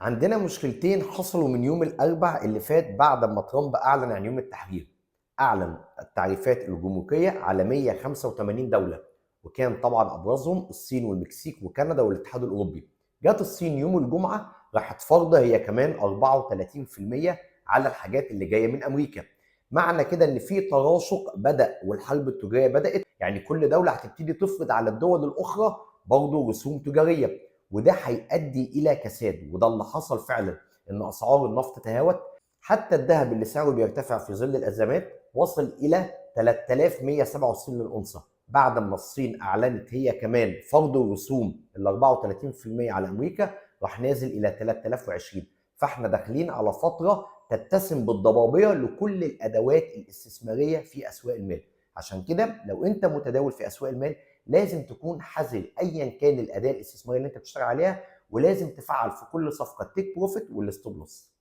عندنا مشكلتين حصلوا من يوم الأربع اللي فات بعد ما ترامب أعلن عن يوم التحرير. أعلن التعريفات الجمركية على 185 دولة، وكان طبعا أبرزهم الصين والمكسيك وكندا والاتحاد الأوروبي. جت الصين يوم الجمعة راحت فرضة هي كمان 34% على الحاجات اللي جاية من أمريكا. معنى كده إن في تراشق بدأ والحرب التجارية بدأت، يعني كل دولة هتبتدي تفرض على الدول الأخرى برضه رسوم تجارية، وده هيؤدي الى كساد. وده اللي حصل فعلا، ان اسعار النفط تهاوت. حتى الذهب اللي سعره بيرتفع في ظل الازمات وصل الى 3167 للأونصة بعد ما الصين اعلنت هي كمان فرض الرسوم ال 34% على امريكا، راح نازل الى 3020. فاحنا داخلين على فتره تتسم بالضبابيه لكل الادوات الاستثماريه في اسواق المال. عشان كده لو انت متداول في اسواق المال لازم تكون حذر ايا كان الاداه الاستثماريه اللي انت بتشتغل عليها، ولازم تفعل في كل صفقه تيك بروفيت والستوب لوس.